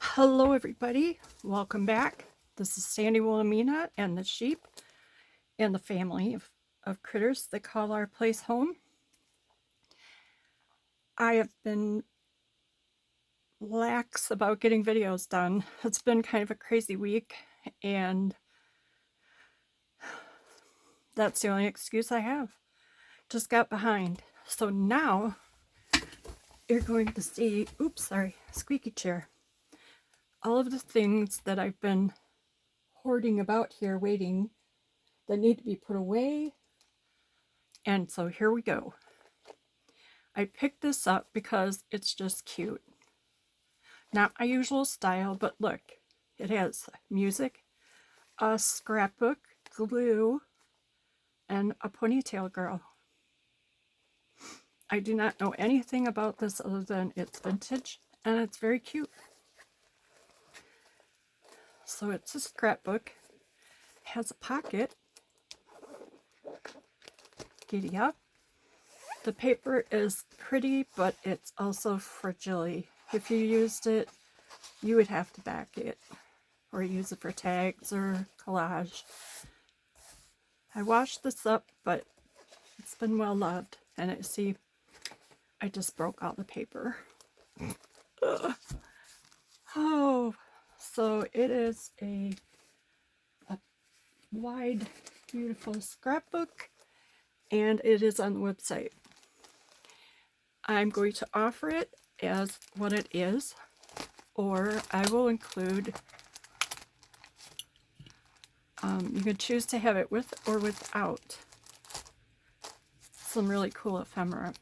Hello everybody, welcome back. This is Sandy Wilhelmina and the sheep and the family of critters that call our place home. I have been lax about getting videos done. It's been kind of a crazy week and that's the only excuse I have. Just got behind. So now you're going to see, oops, sorry, squeaky chair. All of the things that I've been hoarding about here waiting that need to be put away. And so here we go. I picked this up because it's just cute. Not my usual style, but look, it has music, a scrapbook, glue, and a ponytail girl. I do not know anything about this other than it's vintage and it's very cute. So it's a scrapbook, has a pocket, giddy up. The paper is pretty, but it's also fragile. If you used it, you would have to back it or use it for tags or collage. I washed this up, but it's been well loved. And see, I just broke all the paper. Oh, so it is a wide, beautiful scrapbook, and it is on the website. I'm going to offer it as what it is, or I will include, you can choose to have it with or without some really cool ephemera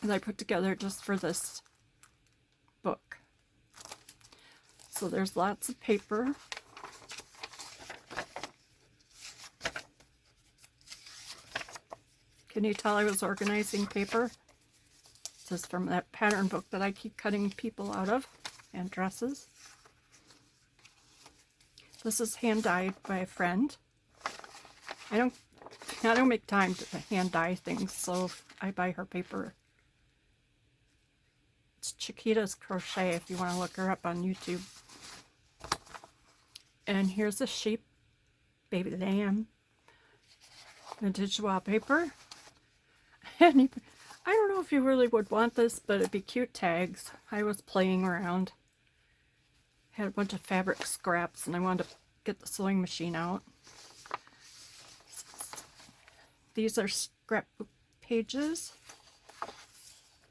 that I put together just for this book. So there's lots of paper. Can you tell I was organizing paper? This is from that pattern book that I keep cutting people out of, and dresses. This is hand dyed by a friend. I don't make time to hand dye things, so I buy her paper. It's Chiquita's Crochet if you want to look her up on YouTube. And here's a sheep, baby lamb, vintage wallpaper. And I don't know if you really would want this, but it'd be cute tags. I was playing around. Had a bunch of fabric scraps and I wanted to get the sewing machine out. These are scrapbook pages.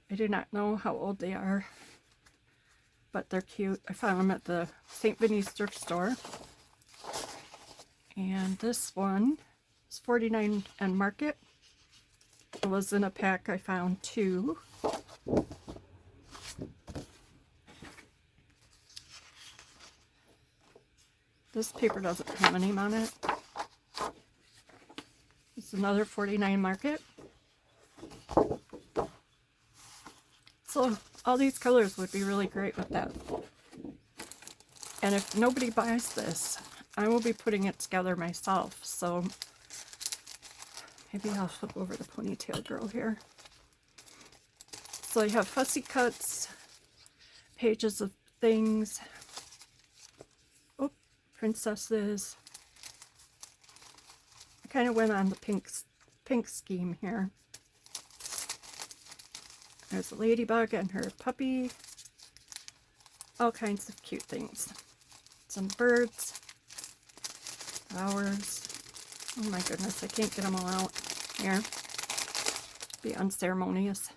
I do not know how old they are, but they're cute. I found them at the St. Vinny's thrift store. And this one is $49 and Market. It was in a pack. I found two. This paper doesn't have a name on it. It's another $49 Market. So all these colors would be really great with that. And if nobody buys this, I will be putting it together myself. So maybe I'll flip over the ponytail girl here. So I have fussy cuts, pages of things, oh, princesses. I kind of went on the pink scheme here. There's a ladybug and her puppy. All kinds of cute things. Some birds, flowers. Oh my goodness, I can't get them all out here. Be unceremonious.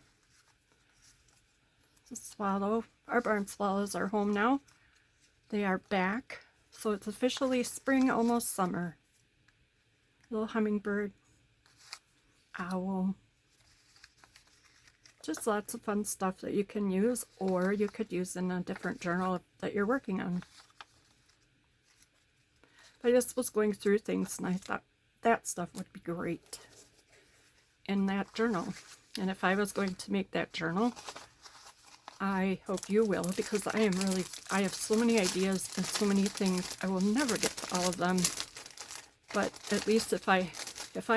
It's a swallow. Our barn swallows are home now. They are back. So it's officially spring, almost summer. Little hummingbird, owl. Just lots of fun stuff that you can use, or you could use in a different journal that you're working on. I just was going through things and I thought that stuff would be great in that journal. And if I was going to make that journal, I hope you will, because I have so many ideas and so many things. I will never get to all of them. But at least if I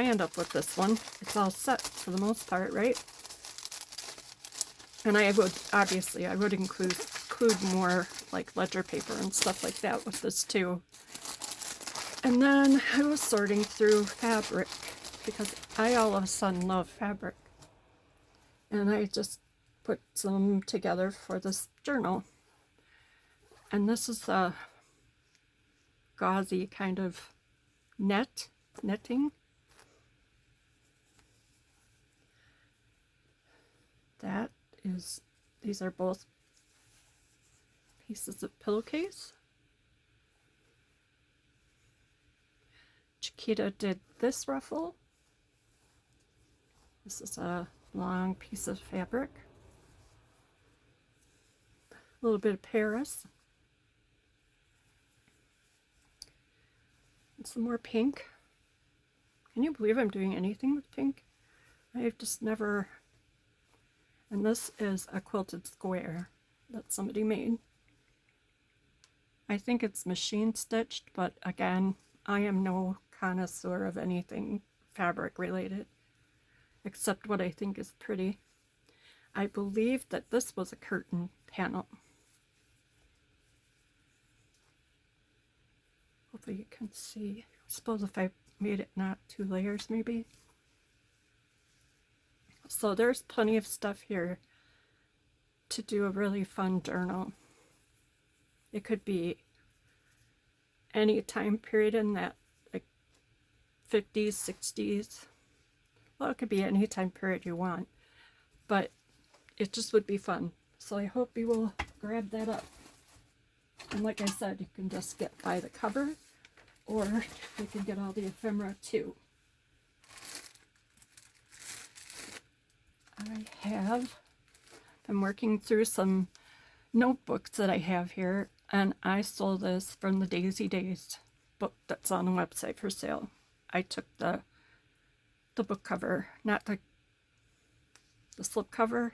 end up with this one, it's all set for the most part, right? And I would include include more like ledger paper and stuff like that with this too. And then I was sorting through fabric because I all of a sudden love fabric. And I just put some together for this journal. And this is a gauzy kind of netting. That is, these are both pieces of pillowcase. Chiquita did this ruffle. This is a long piece of fabric. A little bit of Paris. And some more pink. Can you believe I'm doing anything with pink? I've just never... And this is a quilted square that somebody made. I think it's machine stitched, but again, I am no connoisseur of anything fabric related, except what I think is pretty. I believe that this was a curtain panel. Hopefully you can see. I suppose if I made it not 2 layers maybe. So there's plenty of stuff here to do a really fun journal. It could be any time period in that, like 50s, 60s. Well, it could be any time period you want, but it just would be fun. So I hope you will grab that up. And like I said, you can just buy the cover, or you can get all the ephemera too. I'm working through some notebooks that I have here, and I stole this from the Daisy Days book that's on the website for sale. I took the book cover, not the slip cover.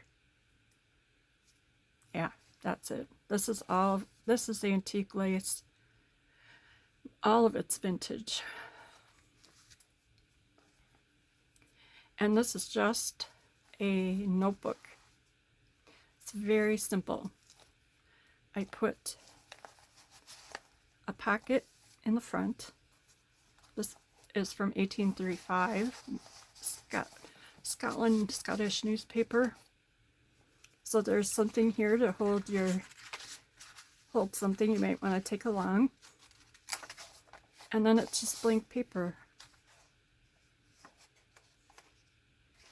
Yeah, that's it. This is the antique lace. All of it's vintage. And this is just a notebook. It's very simple. I put a pocket in the front. This is from 1835, Scottish newspaper. So there's something here to hold something you might want to take along. And then it's just blank paper.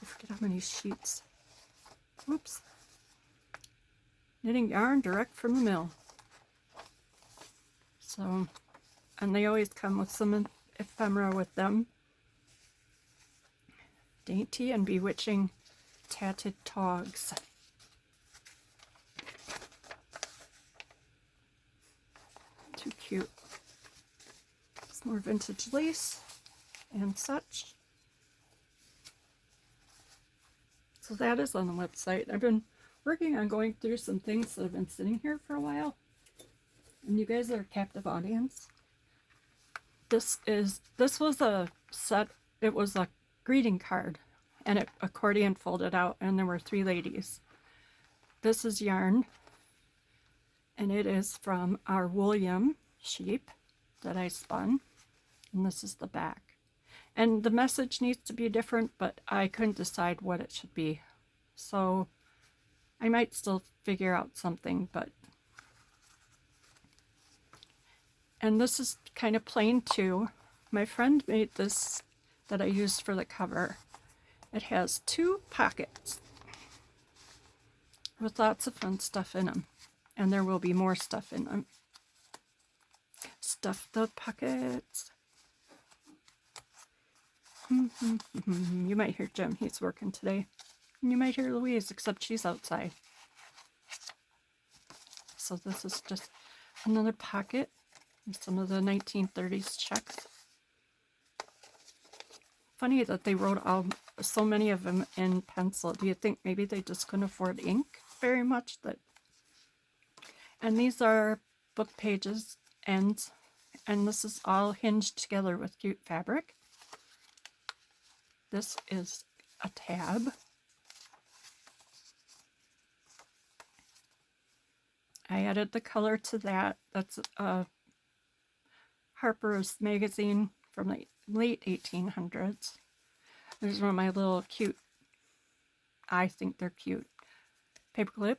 I forget how many sheets. Oops. Knitting yarn direct from the mill. So, and they always come with some ephemera with them. Dainty and bewitching tatted togs. Too cute. Some more vintage lace and such. So that is on the website. I've been working on going through some things that have been sitting here for a while. And you guys are a captive audience. This was a set, it was a greeting card, and it accordion folded out, and there were 3 ladies. This is yarn, and it is from our William sheep that I spun, and this is the back. And the message needs to be different, but I couldn't decide what it should be. So I might still figure out something, but... And this is kind of plain too. My friend made this that I used for the cover. It has 2 pockets with lots of fun stuff in them. And there will be more stuff in them. Stuff the pockets. You might hear Jim, he's working today. And you might hear Louise, except she's outside. So this is just another pocket with some of the 1930s checks. Funny that they wrote so many of them in pencil. Do you think maybe they just couldn't afford ink very much? And these are book pages, ends, and this is all hinged together with cute fabric. This is a tab. I added the color to that. That's Harper's magazine from the late 1800s. There's one of my little cute, I think they're cute, paperclip.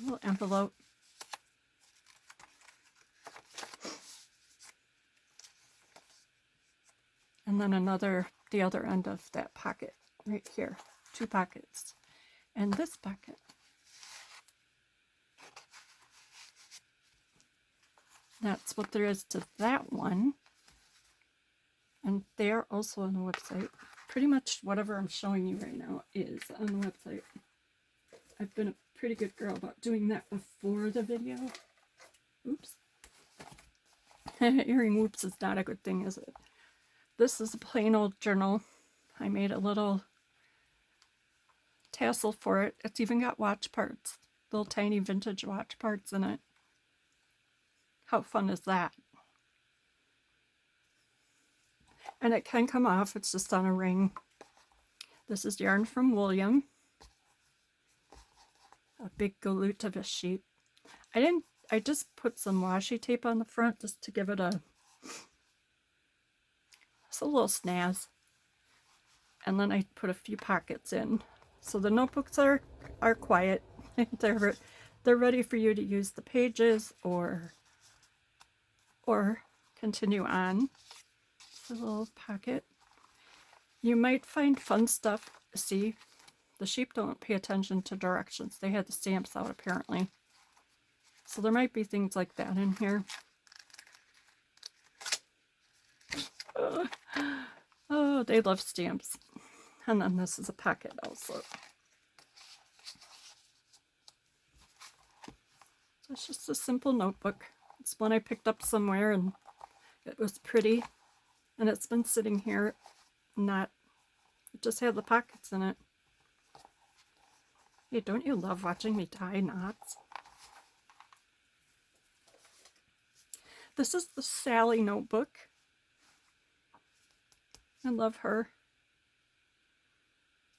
Little envelope. And then another, the other end of that pocket right here. 2 pockets. And this pocket. That's what there is to that one. And they are also on the website. Pretty much whatever I'm showing you right now is on the website. I've been a pretty good girl about doing that before the video. Oops. Hearing whoops is not a good thing, is it? This is a plain old journal. I made a little tassel for it. It's even got watch parts. Little tiny vintage watch parts in it. How fun is that? And it can come off. It's just on a ring. This is yarn from William. A big Galutovus sheep. I just put some washi tape on the front just to give it it's a little snazz. And then I put a few pockets in. So the notebooks are quiet. They're ready for you to use the pages or continue on. It's a little pocket. You might find fun stuff. See, the sheep don't pay attention to directions. They had the stamps out apparently. So there might be things like that in here. Oh, they love stamps. And then this is a pocket also. So it's just a simple notebook. It's one I picked up somewhere and it was pretty. And it's been sitting here, it just had the pockets in it. Hey, don't you love watching me tie knots? This is the Sally notebook. I love her.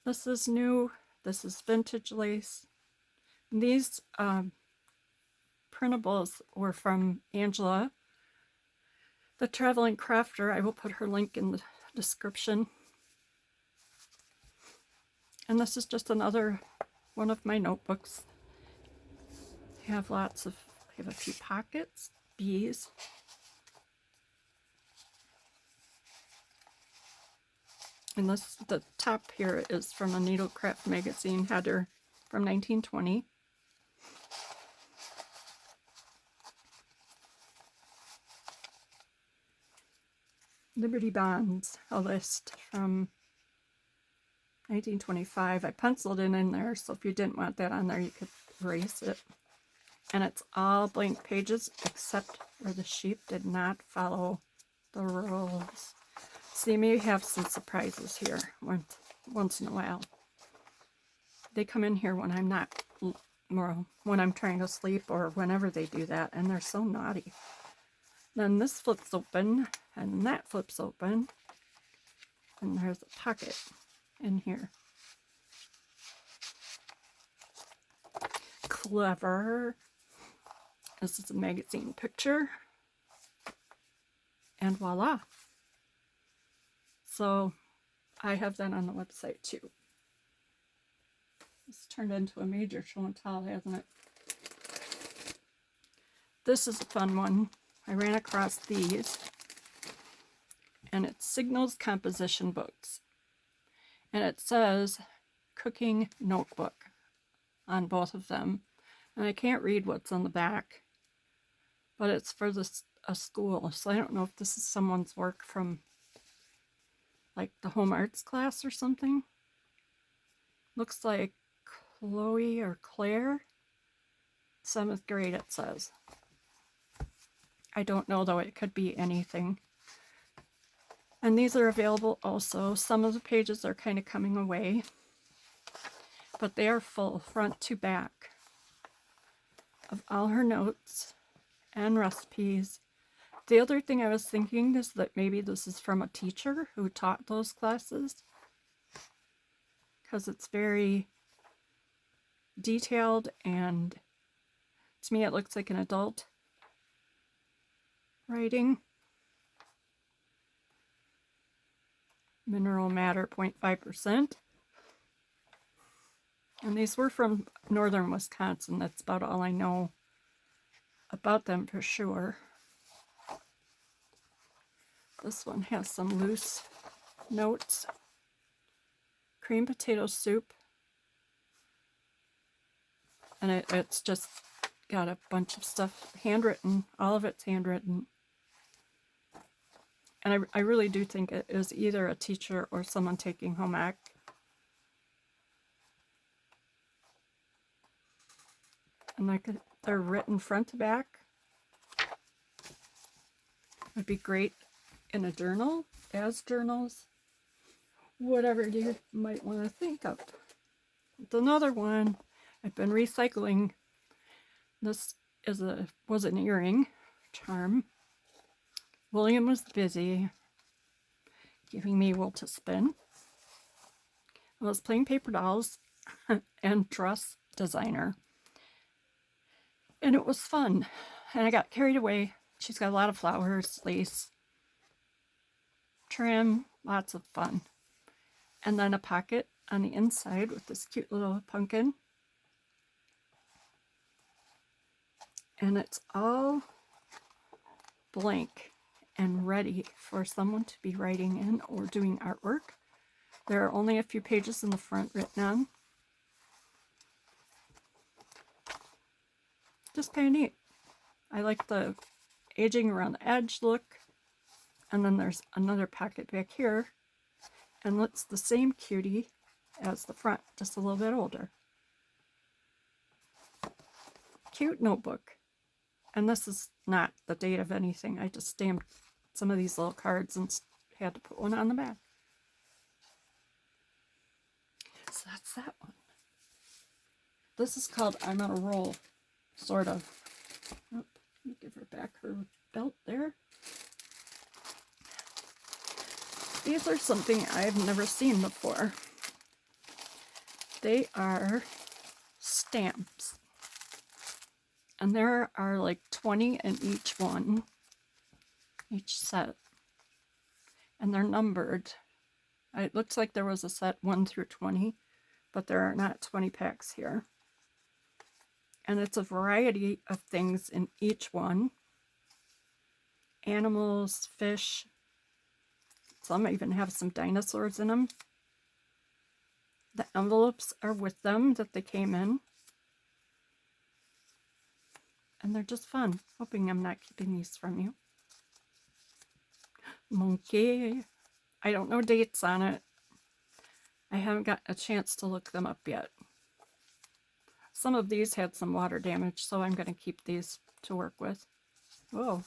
This is new. This is vintage lace. And these printables were from Angela, the traveling crafter. I will put her link in the description. And this is just another one of my notebooks. I have a few pockets, bees. And the top here is from a Needlecraft magazine header from 1920. Liberty Bonds, a list from 1925. I penciled it in there, so if you didn't want that on there, you could erase it. And it's all blank pages, except where the sheep did not follow the rules. So you may have some surprises here once in a while. They come in here when I'm not, when I'm trying to sleep or whenever they do that, and they're so naughty. Then this flips open, and that flips open, and there's a pocket in here. Clever. This is a magazine picture, and voila. So I have that on the website too. It's turned into a major show and tell, hasn't it? This is a fun one. I ran across these, and it's Signals composition books. And it says cooking notebook on both of them. And I can't read what's on the back, but it's for a school. So I don't know if this is someone's work from like the home arts class or something. Looks like Chloe or Claire. 7th grade it says. I don't know though, it could be anything. And these are available also. Some of the pages are kind of coming away, but they are full front to back of all her notes and recipes. The other thing I was thinking is that maybe this is from a teacher who taught those classes. because it's very detailed, and to me it looks like an adult writing. Mineral matter 0.5%. And these were from northern Wisconsin. That's about all I know about them for sure. This one has some loose notes. Cream potato soup. And it's just got a bunch of stuff handwritten. All of it's handwritten. And I really do think it is either a teacher or someone taking home ec. And they're written front to back. Would be great in a journal, as journals, whatever you might want to think of. It's another one I've been recycling. This was an earring charm. William was busy giving me wool to spin. I was playing paper dolls and dress designer. And it was fun. And I got carried away. She's got a lot of flowers, lace, trim, lots of fun. And then a pocket on the inside with this cute little pumpkin. And it's all blank and ready for someone to be writing in or doing artwork. There are only a few pages in the front written on. Just kind of neat. I like the aging around the edge look. And then there's another pocket back here. And it's the same cutie as the front, just a little bit older. Cute notebook. And this is not the date of anything. I just stamped some of these little cards and had to put one on the back. So that's that one. This is called I'm on a Roll, sort of. Oh, let me give her back her belt there. These are something I've never seen before. They are stamps. And there are like 20 in each one, each set. And they're numbered. It looks like there was a set 1 through 20, but there are not 20 packs here. And it's a variety of things in each one. Animals, fish. Some even have some dinosaurs in them. The envelopes are with them that they came in. And they're just fun. Hoping I'm not keeping these from you. Monkey. I don't know dates on it. I haven't got a chance to look them up yet. Some of these had some water damage, so I'm going to keep these to work with. Whoa.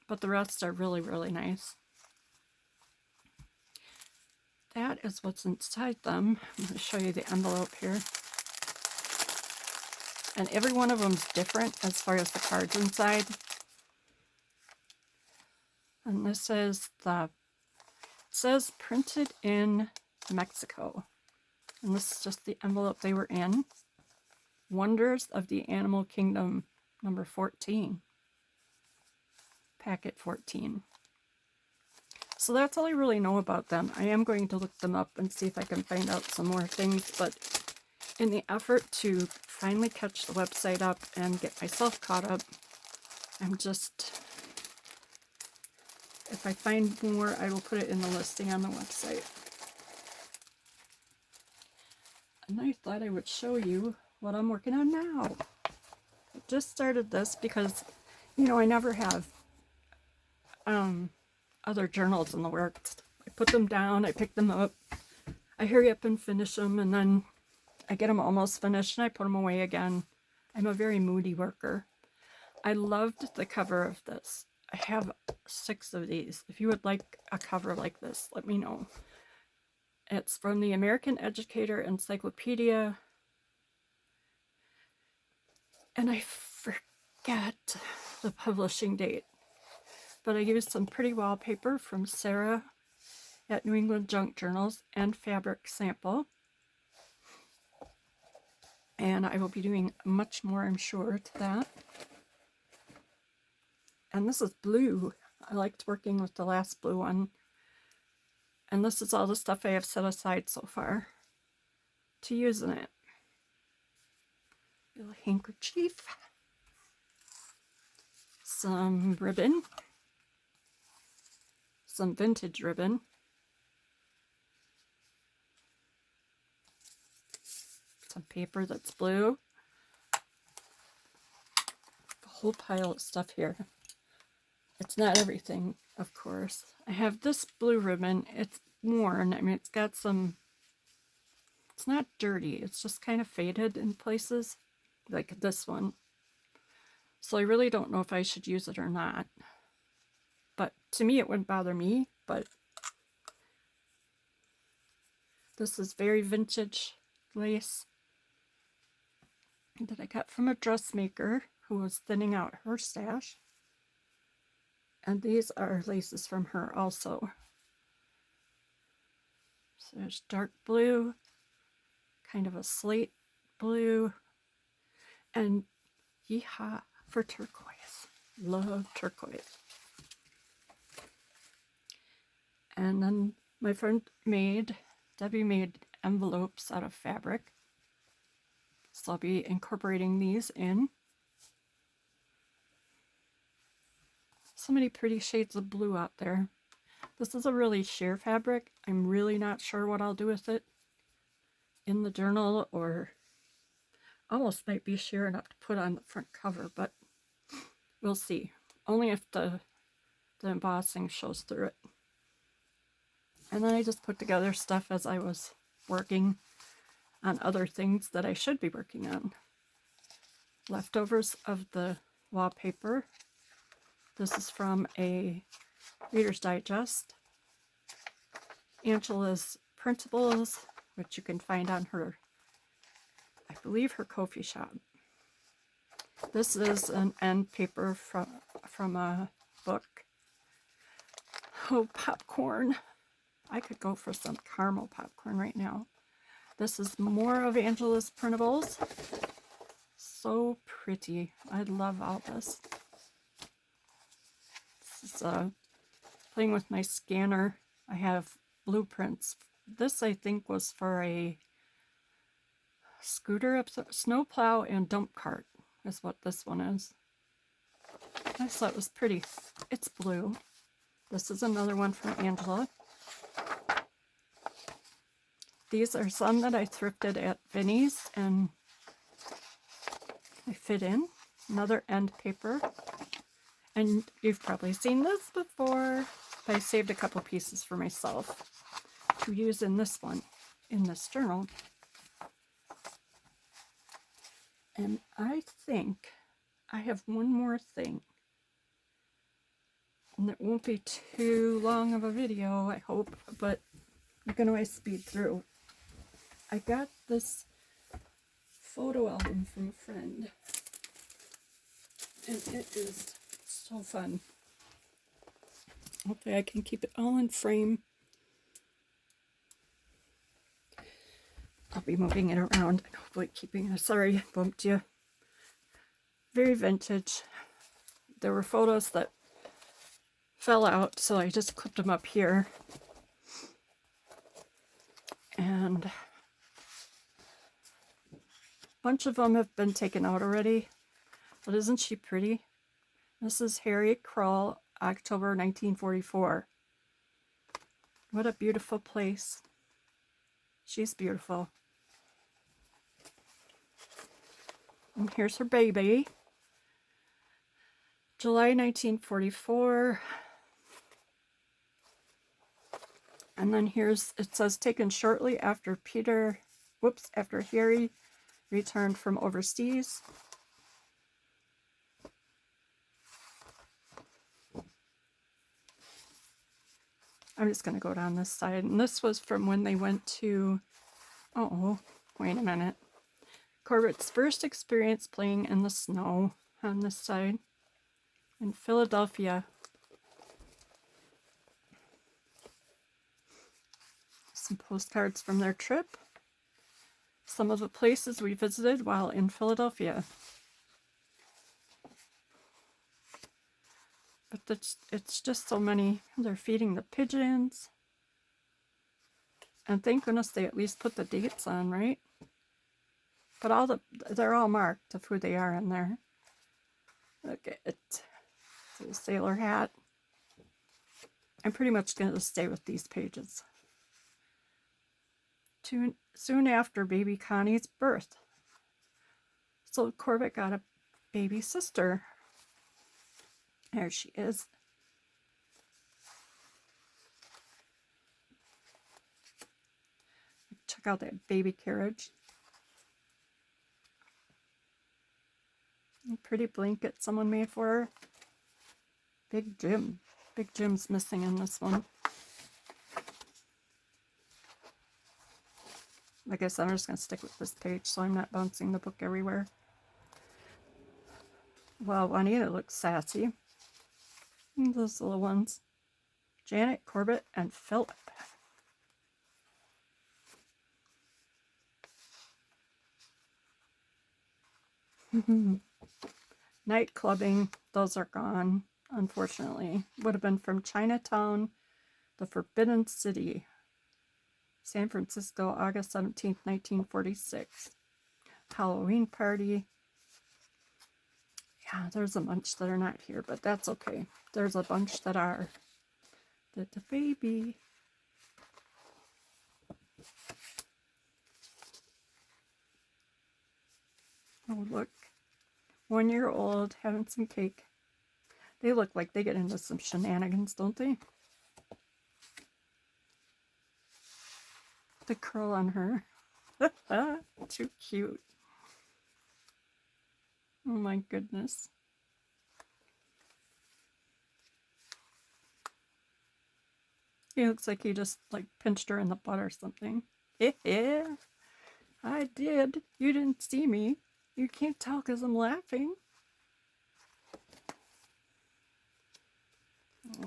But the rest are really, really nice. That is what's inside them. I'm going to show you the envelope here. And every one of them is different as far as the cards inside. And this is it says printed in Mexico. And this is just the envelope they were in. Wonders of the Animal Kingdom, number 14. Packet 14. So that's all I really know about them. I am going to look them up and see if I can find out some more things, but in the effort to finally catch the website up and get myself caught up, I'm just, if I find more, I will put it in the listing on the website. And I thought I would show you what I'm working on now. I just started this because, you know, I never have other journals in the works. I put them down, I pick them up, I hurry up and finish them, and then I get them almost finished and I put them away again. I'm a very moody worker. I loved the cover of this. I have 6 of these. If you would like a cover like this, let me know. It's from the American Educator Encyclopedia. And I forget the publishing date. But I used some pretty wallpaper from Sarah at New England Junk Journals and fabric sample. And I will be doing much more, I'm sure, to that. And this is blue. I liked working with the last blue one. And this is all the stuff I have set aside so far to use in it. Little handkerchief. Some ribbon. Some vintage ribbon. Some paper that's blue. A whole pile of stuff here. It's not everything, of course. I have this blue ribbon. It's worn. I mean, it's got some... It's not dirty. It's just kind of faded in places, like this one. So I really don't know if I should use it or not. But to me, it wouldn't bother me. But this is very vintage lace that I got from a dressmaker who was thinning out her stash. And these are laces from her also. So there's dark blue, kind of a slate blue, and yeehaw for turquoise. Love turquoise. And then my friend Debbie made envelopes out of fabric. So I'll be incorporating these in. So many pretty shades of blue out there. This is a really sheer fabric. I'm really not sure what I'll do with it in the journal, or almost might be sheer enough to put on the front cover, but we'll see. Only if the embossing shows through it. And then I just put together stuff as I was working on other things that I should be working on. Leftovers of the wallpaper. This is from a Reader's Digest. Angela's printables, which you can find on her, I believe, her Ko-fi shop. This is an end paper from a book. Oh, popcorn. I could go for some caramel popcorn right now. This is more of Angela's printables. So pretty. I love all this. This is playing with my scanner. I have blueprints. This, I think, was for a scooter, snowplow and dump cart is what this one is. I just thought it was pretty. It's blue. This is another one from Angela. These are some that I thrifted at Vinnie's and I fit in. Another end paper. And you've probably seen this before. But I saved a couple pieces for myself to use in this one, in this journal. And I think I have one more thing. And it won't be too long of a video, I hope, but you can always speed through. I got this photo album from a friend, and it is so fun. Hopefully I can keep it all in frame. I'll be moving it around and hopefully keeping it. Sorry, I bumped you. Very vintage. There were photos that fell out, so I just clipped them up here. And a bunch of them have been taken out already. But isn't she pretty? This is Harriet Krull, October 1944. What a beautiful place. She's beautiful. And here's her baby. July 1944. And then here's, it says, taken shortly after after Harry returned from overseas. I'm just going to go down this side. And this was from when they went to, oh, wait a minute. Corbett's first experience playing in the snow on this side in Philadelphia. Some postcards from their trip. some of the places we visited while in Philadelphia. But it's just so many. They're feeding the pigeons. And thank goodness they at least put the dates on, right? But they're all marked of who they are in there. Look at it. It's a sailor hat. I'm pretty much going to stay with these pages. Soon after baby Connie's birth. So Corbett got a baby sister. There she is. Check out that baby carriage. Pretty blanket someone made for her. Big Jim. Big Jim's missing in this one. I guess I'm just going to stick with this page so I'm not bouncing the book everywhere. Well, Juanita looks sassy. And those little ones. Janet, Corbett, and Philip. Night clubbing, those are gone, unfortunately. Would have been from Chinatown, the Forbidden City, San Francisco, August 17th, 1946. Halloween party. Yeah, there's a bunch that are not here, but that's okay. There's a bunch that are. The baby. Oh, look. 1 year old having some cake. They look like they get into some shenanigans, don't they? The curl on her. Too cute. Oh my goodness. He looks like he just like pinched her in the butt or something. Yeah, I did. You didn't see me. You can't tell because I'm laughing.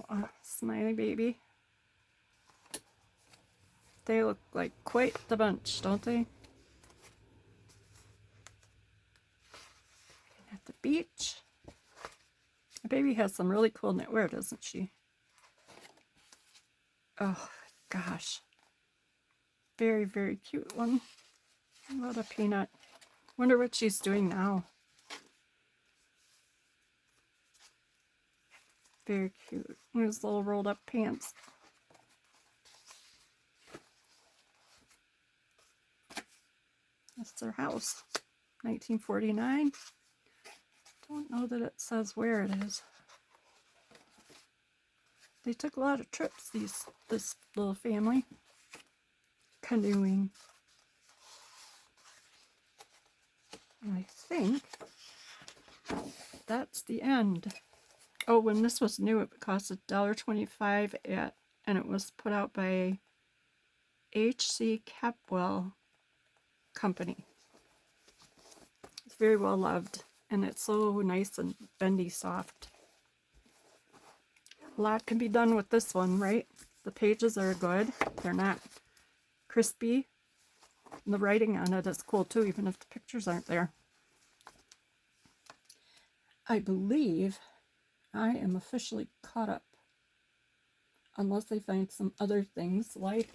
Oh, smiley baby. They look like quite the bunch, don't they? At the beach. The baby has some really cool knitwear, doesn't she? Oh, gosh. Very, very cute one. What a peanut. Wonder what she's doing now. Very cute. Those little rolled up pants. That's their house. 1949. Don't know that it says where it is. They took a lot of trips, this little family. Canoeing. And I think that's the end. Oh, when this was new, it cost $1.25 and it was put out by H.C. Capwell Company. It's very well loved, and it's so nice and bendy soft. A lot can be done with this one, right? The pages are good. They're not crispy. And the writing on it is cool too, even if the pictures aren't there. I believe I am officially caught up. Unless I find some other things like,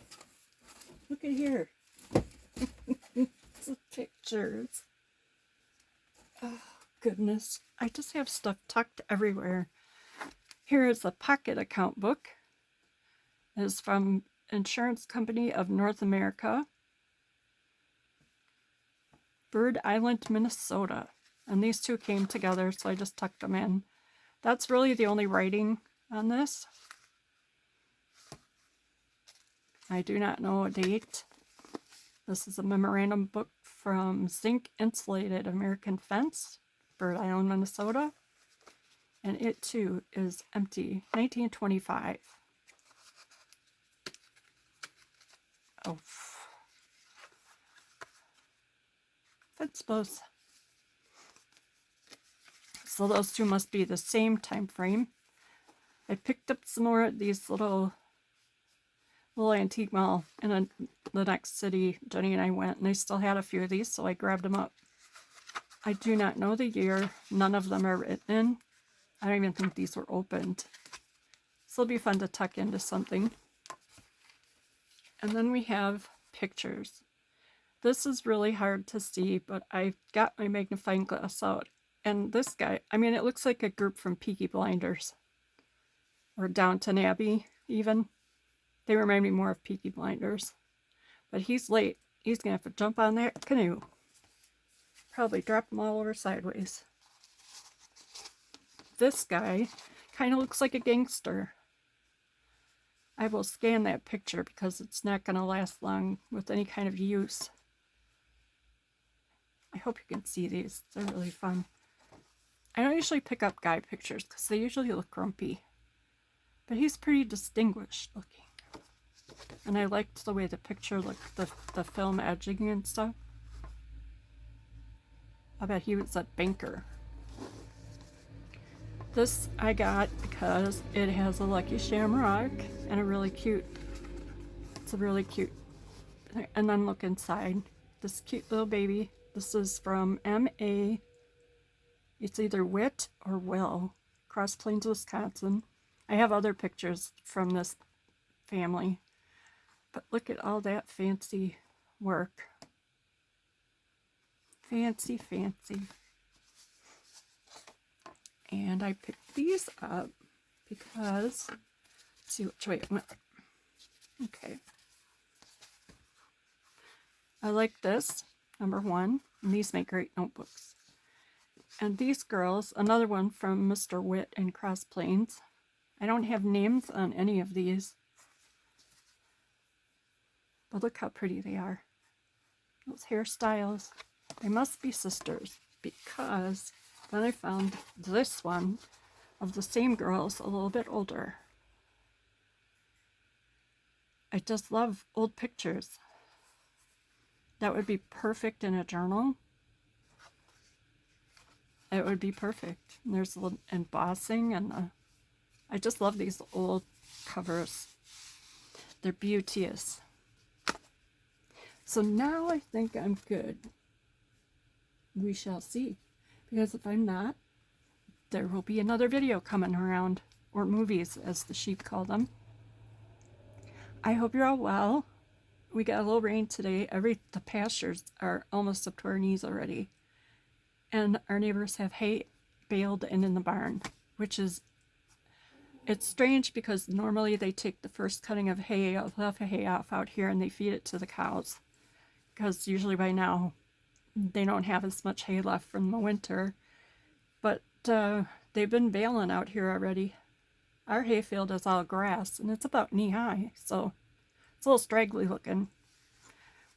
look at here. It's pictures. Oh, goodness. I just have stuff tucked everywhere. Here is a pocket account book. It is from Insurance Company of North America, Bird Island, Minnesota. And these two came together, so I just tucked them in. That's really the only writing on this. I do not know a date. This is a memorandum book from Zinc Insulated American Fence, Bird Island, Minnesota. And it too is empty. 1925. Oh. Fence posts. So those two must be the same time frame. I picked up some more of these little little antique mall in the next city. Jenny and I went, and they still had a few of these, so I grabbed them up. I do not know the year. None of them are written in. I don't even think these were opened. So it'll be fun to tuck into something. And then we have pictures. This is really hard to see, but I've got my magnifying glass out. And this guy, I mean, it looks like a group from Peaky Blinders. Or Downton Abbey, even. They remind me more of Peaky Blinders. But he's late. He's going to have to jump on that canoe. Probably drop them all over sideways. This guy kind of looks like a gangster. I will scan that picture because it's not going to last long with any kind of use. I hope you can see these. They're really fun. I don't usually pick up guy pictures because they usually look grumpy. But he's pretty distinguished looking. And I liked the way the picture looked, the film edging and stuff. I bet he was a banker. This I got because it has a lucky shamrock and it's a really cute. And then look inside. This cute little baby. This is from M.A. It's either Wit or Will, Cross Plains, Wisconsin. I have other pictures from this family. But look at all that fancy work. Fancy, fancy. And I picked these up because, let's see which way it went. Okay. I like this, number one, and these make great notebooks. And these girls, another one from Mr. Witt and Cross Plains. I don't have names on any of these. But look how pretty they are. Those hairstyles. They must be sisters because then I found this one of the same girls, a little bit older. I just love old pictures. That would be perfect in a journal. It would be perfect. And there's a little embossing and I just love these old covers. They're beauteous. So now I think I'm good. We shall see. Because if I'm not, there will be another video coming around. Or movies, as the sheep call them. I hope you're all well. We got a little rain today. The pastures are almost up to our knees already. And our neighbors have hay baled in the barn. Which is, it's strange because normally they take the first cutting of hay, of hay off out here, and they feed it to the cows. Because usually by now they don't have as much hay left from the winter. But they've been baling out here already. Our hayfield is all grass and it's about knee high, so it's a little straggly looking.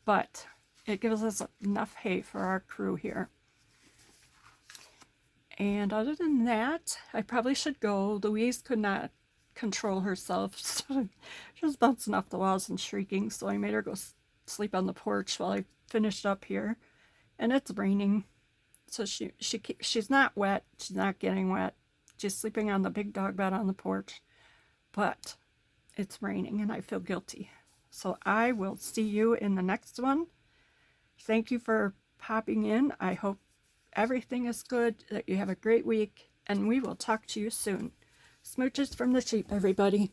But it gives us enough hay for our crew here. And other than that, I probably should go. Louise could not control herself. She was bouncing off the walls and shrieking, so I made her go sleep on the porch while I finished up here. And it's raining, so she's not wet. She's not getting wet. She's sleeping on the big dog bed on the porch, but it's raining and I feel guilty. So I will see you in the next one. Thank you for popping in. I hope everything is good, that you have a great week, and we will talk to you soon. Smooches from the sheep, everybody.